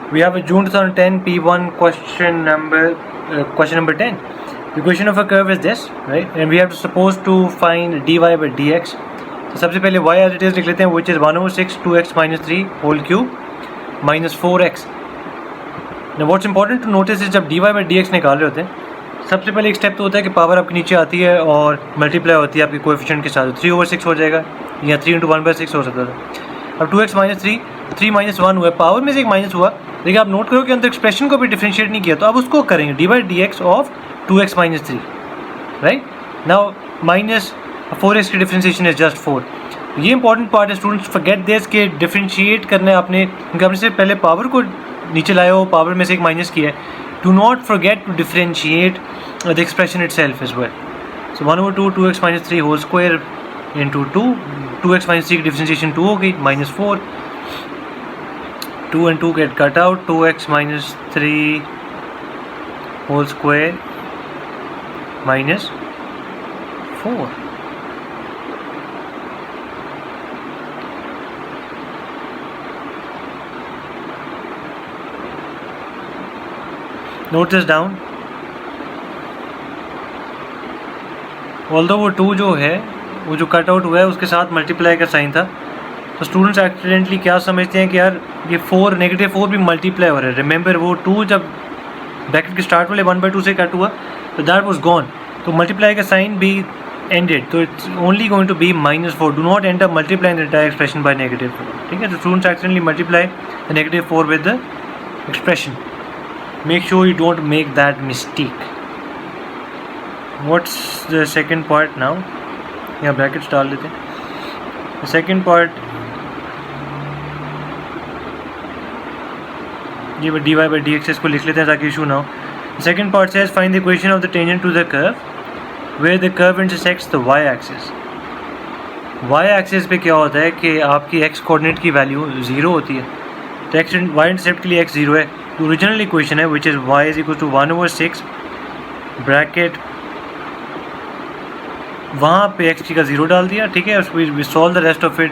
We have a June 2010 P1 question number 10. The equation of a curve is this, right? And we have to supposed to find dy by dx. तो सबसे पहले y as it is लिख लेते हैं, which is 1/6 2x minus 3 whole cube minus 4x. Now what's important to notice is जब dy by dx निकाल रहे होते हैं, सबसे पहले एक स्टेप तो होता है कि पावर आपके नीचे आती है और मल्टीप्लाई होती है आपके कोएफिशिएंट के साथ. 3/6 हो जाएगा या 3 × 1/6 हो सकता था. अब 2x minus 3 minus 1 हुआ, पावर में से एक माइनस हुआ, लेकिन आप नोट करो कि अंदर एक्सप्रेशन को भी डिफरेंशिएट नहीं किया, तो अब उसको करेंगे D by D x of 2x minus 3, right. Now minus 4x की डिफरेंशिएशन इज जस्ट 4. ये इंपॉर्टेंट पार्ट है स्टूडेंट्स, फॉरगेट दिस के डिफरेंशिएट करना है आपने, क्योंकि आपने से पहले पावर को नीचे लाया हो, पावर में से एक माइनस किया है. Do not forget to differentiate the expression itself as well. So 1/2 2x minus 3 whole square into 2x minus 3 की डिफरेंशिएशन 2 हो गई minus 4. 2 and 2 get cut out. 2x minus 3 whole square minus 4. Note this down. Although वो 2 जो है वो जो cut out हुआ है उसके साथ मल्टीप्लाई का साइन था, तो स्टूडेंट्स एक्सीडेंटली क्या समझते हैं कि यार ये 4 -4 भी मल्टीप्लाई हो रहा है. रिमेंबर वो 2 जब ब्रैकेट के स्टार्ट वाले 1/2 से कट हुआ तो दैट वाज गॉन, तो मल्टीप्लाई का साइन भी एंडेड, तो it's only going to be -4. Do not end up multiplying the entire expression by -4. ठीक है, तो students accidentally multiply the -4 with the expression. Make sure you don't make that mistake. What's the second part now? यहाँ brackets डाल देते हैं. Second part ये dy by dx इसको लिख लेते हैं ताकि इशू ना हो. Second part says find the equation of the tangent to the curve where the curve intersects the y axis. y axis पे क्या होता है कि आपकी x कोऑर्डिनेट की वैल्यू 0 होती है, तो x y इंटरसेप्ट के लिए x 0 है. तो ओरिजिनल इक्वेशन है which is y is equal to 1/6 bracket, वहाँ पे x का 0 डाल दिया. ठीक है, we solve the rest of it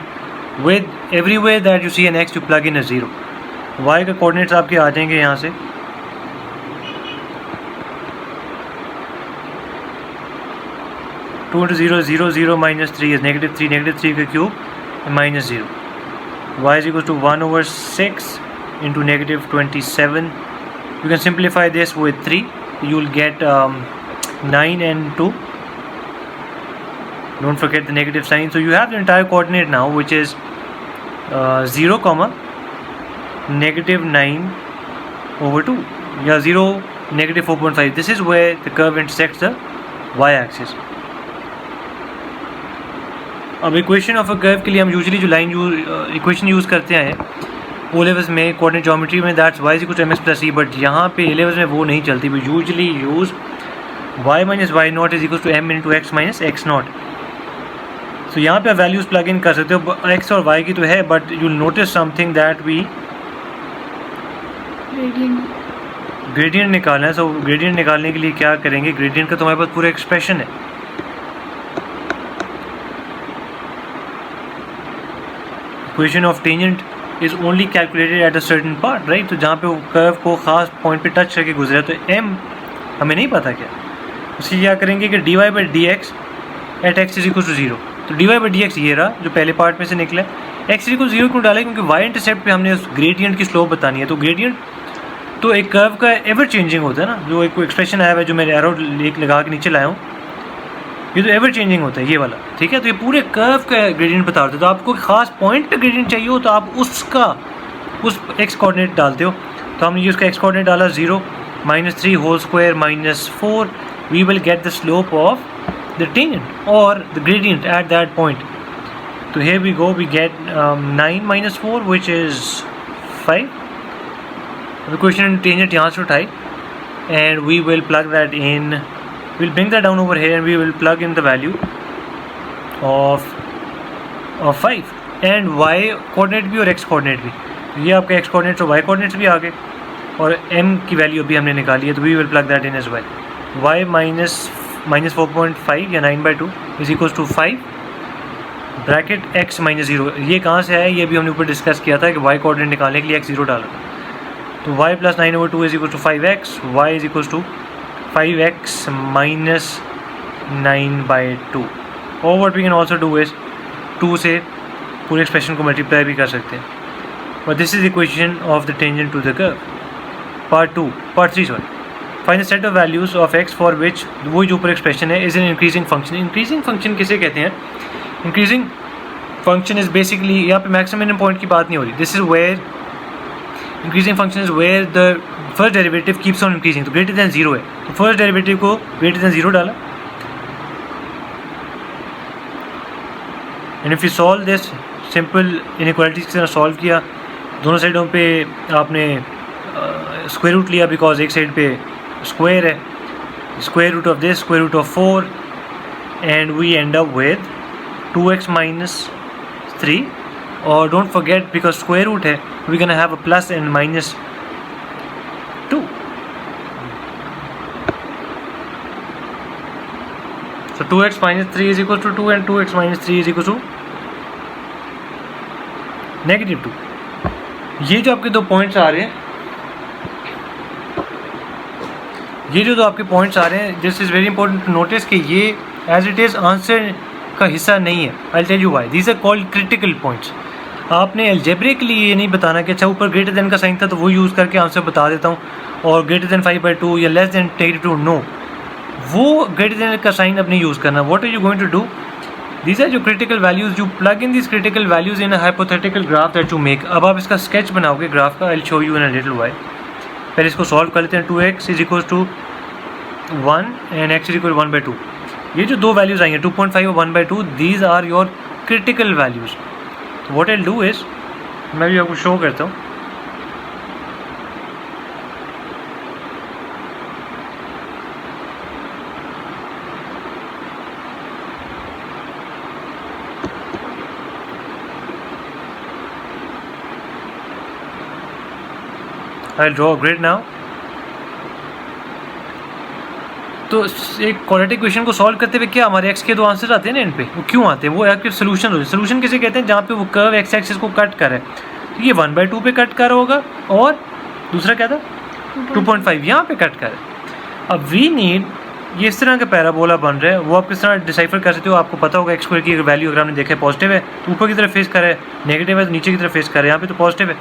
with everywhere that you see an x, you plug in a 0. y का कोऑर्डिनेट्स आपके आ जाएंगे यहाँ से 2 × 0 0 0 minus 3 is -3 3 का cube minus 0. y is equal to 1/6 into -27. You can simplify this with 3. You will get 9 and 2. Don't forget the negative sign. So you have the entire coordinate now, which is 0, -9/2, या 0 -4.5. This is where the curve intersects the y-axis. अब equation of a curve के लिए हम usually जो line equation use करते हैं O levels में coordinate geometry में, that's y equal to mx plus e, but यहाँ पे ए लेवल्स में वो नहीं चलती. We usually use y minus y0 is equal to m into x minus x0. तो यहाँ पे आप वैल्यूज़ प्लग इन कर सकते हो. x और y की तो है, but you notice something that we gradient निकालना है. सो ग्रेडियंट निकालने के लिए क्या करेंगे, ग्रेडियंट का तो हमारे पास पूरा एक्सप्रेशन है. Equation of tangent is only calculated at a certain part, right. तो जहाँ पे वो कर्व को खास पॉइंट पे टच करके गुजरा, तो m हमें नहीं पता क्या. उसकी क्या करेंगे कि dy by dx at x is equal to 0. तो dy by dx ये रहा जो पहले पार्ट में से निकला. x इक्वल 0 क्यों डाला, क्योंकि y इंटरसेप्ट पे हमने उस ग्रेडियंट की स्लोप बतानी है. तो ग्रेडियंट तो एक कर्व का एवर चेंजिंग होता है ना, जो एक एक्सप्रेशन आया है जो मैं एरो लगा के नीचे लाया हूँ, ये तो एवर चेंजिंग होता है ये वाला. ठीक है, तो ये पूरे कर्व का ग्रेडियंट बता रहे. तो आपको खास पॉइंट पे ग्रेडियंट चाहिए हो तो आप उस एक्स कोऑर्डिनेट डालते हो. तो हमने ये उसका एक्स कोऑर्डिनेट डाला 0 -3 whole square minus 4. We will get the slope of the tangent और the gradient at that point. तो here we go, we get 9 minus 4 which is 5. The question tangent यहाँ से उठाई and we will plug that in. We'll bring that down over here and we will plug in the value of 5 and y coordinate भी और x coordinate भी. ये आपका x coordinates और y coordinates भी आ गए और m की वैल्यू अभी हमने निकाली है, तो we will plug that in as well. y minus 4.5 या 9/2 is equals to 5 bracket x -0. ये कहाँ से आया, ये भी हमने ऊपर डिस्कस किया था कि y कोऑर्डिनेट निकालने के लिए x 0 डाला था. तो y plus 9/2 is equal to 5x, y is equal to 5x minus 9/2। और what we can also do is 2 से पूरे एक्सप्रेशन को मल्टीप्लाई भी कर सकते हैं। But this is equation of the tangent to the curve. Part 3 sorry, find the set of values of x for which, वो जो ऊपर एक्सप्रेशन है, is an increasing function. Increasing function किसे कहते हैं? इंक्रीजिंग फंक्शन इज बेसिकली, यहाँ पे maximum point की बात नहीं हो रही। This is where increasing function is where the first derivative keeps on increasing, तो ग्रेटर देन 0 है, तो फर्स्ट डेरिवेटिव को ग्रेटर देन 0 डाला। And if you solve this, simple inequalities की तरह सॉल्व किया, दोनों साइडों पे आपने स्क्वायर रूट लिया, बिकॉज एक साइड पे स्क्वायर है, square root of this square root of 4, and we end up with 2x minus 3। और don't forget, because square root है, we can have a plus and minus 2। So 2x minus 3 is equal to 2 and 2x minus 3 is equal to -2। ये जो आपके दो points आ रहे हैं, ये जो आपके पॉइंट्स आ रहे हैं, this is very important to notice कि ये एज इट इज़ आंसर का हिस्सा नहीं है। I tell you why, these are called critical points. आपने अलजेब्रिकली ये नहीं बताना कि अच्छा ऊपर ग्रेटर देन का साइन था तो वो यूज़ करके आंसर बता देता हूँ, और ग्रेटर देन 5/2 या लेस देन -2, नो, वो ग्रेटर देन का साइन अब नहीं यूज़ करना। What are you going to do? These are जो critical values, you plug in this critical values in a hypothetical graph that you make. अब आप इसका स्केच बनाओगे ग्राफ का, I will show you in a little while. पहले इसको solve कर लेते हैं। 2x is equal to 1 and x is equal 1/2। ये जो दो वैल्यूज आई हैं 2.5 और 1/2, these are your critical values. What I will do is, मैं भी आपको शो करता हूँ। I draw grid now. तो एक क्वाड्रेटिक इक्वेशन को सॉल्व करते हुए क्या हमारे x के दो आंसर आते हैं ना इन पे, वो क्यों आते हैं? वो आपके सोल्यूशन होते हैं। सोल्यूशन किसे कहते हैं? जहाँ पे वो कर्व x एक्सिस को कट करे, तो ये 1/2 पे कट कर होगा, और दूसरा क्या था 2.5 यहाँ पे कट कर। अब वी नीड, ये इस तरह का पैराबोला बन रहा है, वो आप किस तरह डिसाइफर कर सकते हो? आपको पता होगा x² की वैल्यू अगर आपने देखा है पॉजिटिव है तो ऊपर की तरफ फेस करे, नेगेटिव है तो नीचे की तरफ फेस करे, यहाँ पे तो पॉजिटिव है।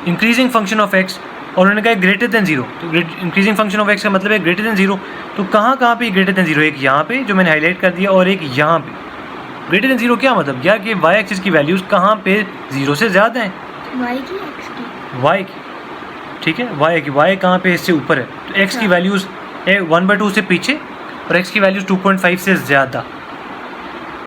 इंक्रीजिंग फंक्शन ऑफ x, और उन्होंने कहा ग्रेटर देन 0, तो इंक्रीजिंग फंक्शन ऑफ x का मतलब है ग्रेटर देन 0। तो कहाँ पे ग्रेटर देन 0? एक यहाँ पे जो मैंने हाईलाइट कर दिया, और एक यहाँ पे। ग्रेटर देन 0 क्या मतलब? या कि y एक्सिस की वैल्यूज़ कहाँ पे 0 से ज़्यादा हैं, y की x की, y की, ठीक है, y की, y कहाँ पे इससे ऊपर है, तो x की वैल्यूज़ 1/2 से पीछे और x की वैल्यूज़ 2.5 से ज़्यादा।